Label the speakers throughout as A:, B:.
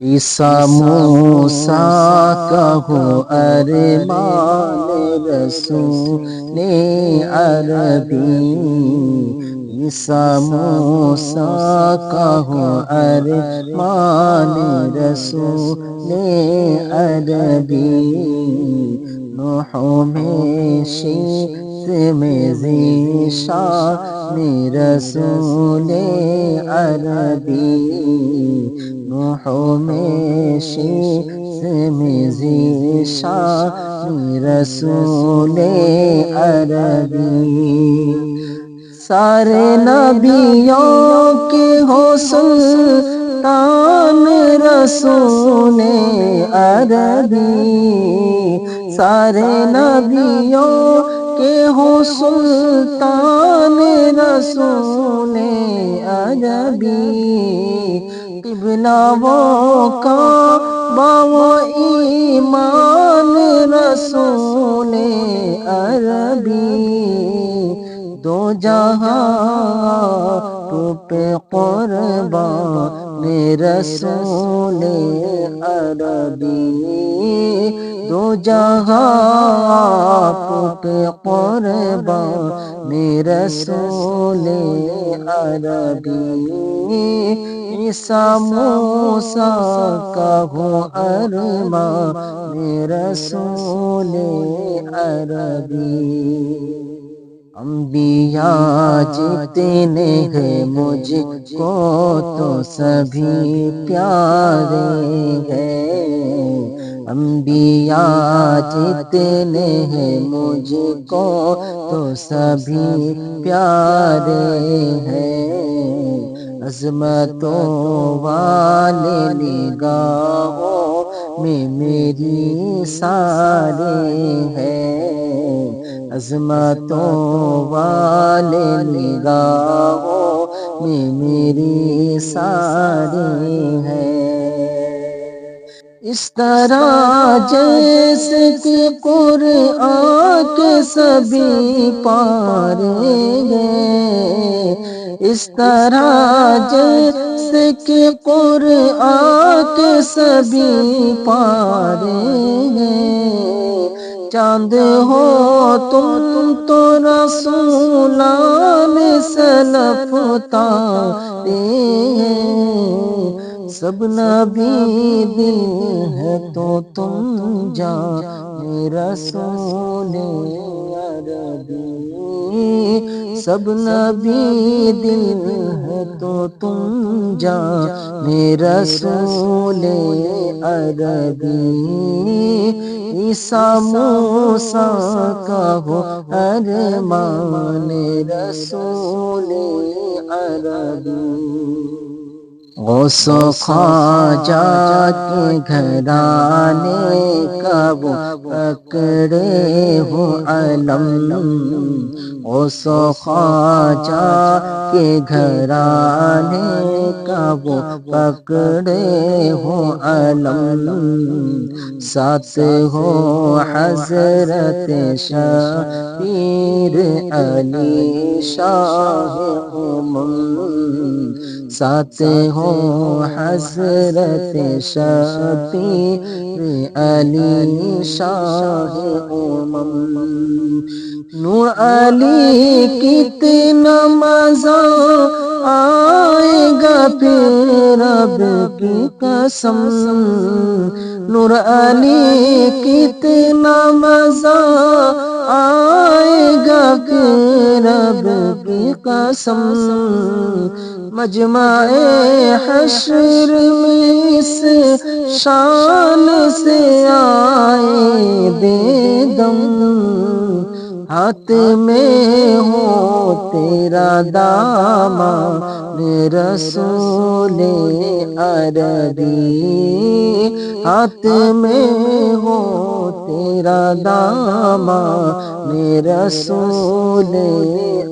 A: عیسیٰ موسیٰ کا ہو ارمان رسول عربی، عیسیٰ موسیٰ کا ہو ارمان رسول عربی، نوح میں شیت میں ذیشان رسول عربی، نوح میں شیت میں ذیشان رسول عربی، سارے نبیوں کے ہو سلطان رسول عربی، سارے نبیوں کے ہو سلطان رسول عربی، قبلہ وہ کعبہ و ایمان رسول عربی، دو جہاں پہ قربان رسول عربی، دو جہاں پہ قربان رسول عربی، عیسیٰ موسیٰ کا ہو ارمان رسول عربی، انبیاء جتنے ہیں مجھ کو تو سبھی پیارے ہیں، انبیاء جتنے ہیں مجھ کو تو سبھی پیارے ہیں، عظمتوں والے نگاہوں میں میری سارے ہیں، عظمتوں والے نگاہوں میں میری سارے ہیں، اس طرح جیسے کہ قرآن کے سبھی پارے ہیں، اس طرح جیسے کہ قرآن کے سبھی پارے ہیں، چاند ہو تم تو رسولان سلف تارے ہیں، سب نبی دل ہے تو تم جان رسول عربی، سب نبی دل ہے تو تم جان رسول عربی، عیسیٰ موسیٰ کا ہو ارمان رسول عربی، غوث و خواجہ کے گھرانے کا وہ پکڑے ہو علم، غوث و خواجہ کے گھرانے کا وہ پکڑے ہو علم، ساتھ ہو حضرت شبیر علی شاہ امم، ساتھ ہو حضرت شبیر علی شاہ امم، نور علی کتنا مزہ آئے گا پھر رب کی قسم، نور علی کتنا مزہ آئے گا پھر رب کی قسم، مجمع حشر میں اس شان سے آئے بے دم، ہاتھ میں ہو تیرا دامن رسول عربی، ہاتھ میں ہو تیرا دامن رسول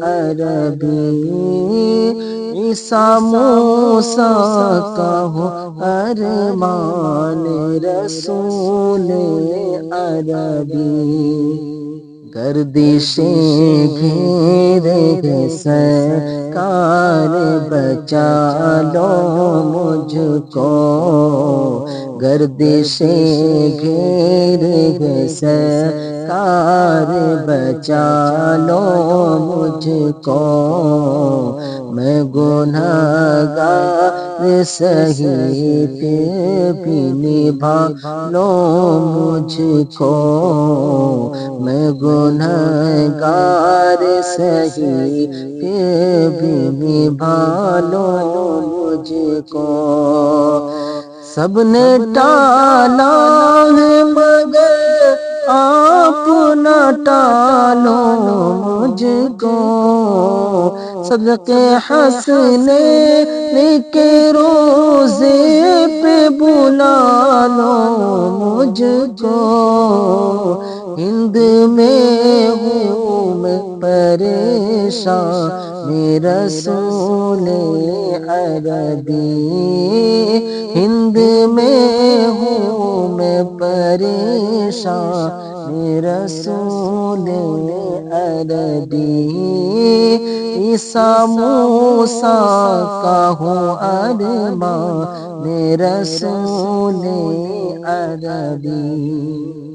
A: عربی، عیسیٰ موسیٰ کا ہو ارمان رسول عربی، گردشیں گھیرے سرکار بچا لو مجھ کو، گردشیں گھیرے سرکار بچا لو مجھ کو، میں گنہگار سہی پھر بھی نبھا لو مجھ کو، میں گنہگار سہی پھر بھی نبھا لو مجھ کو، سب نے ٹالا ہے مگر آپ نہ ٹالو مجھ کو، صدقے حسنے کے روزے پہ بلا لو مجھ کو، ہند میں ہوں میں پریشان رسول عربی، ہند میں ہوں میں پریشان رسول عربی، عیسیٰ موسیٰ کا ہوں ارمان رسول عربی۔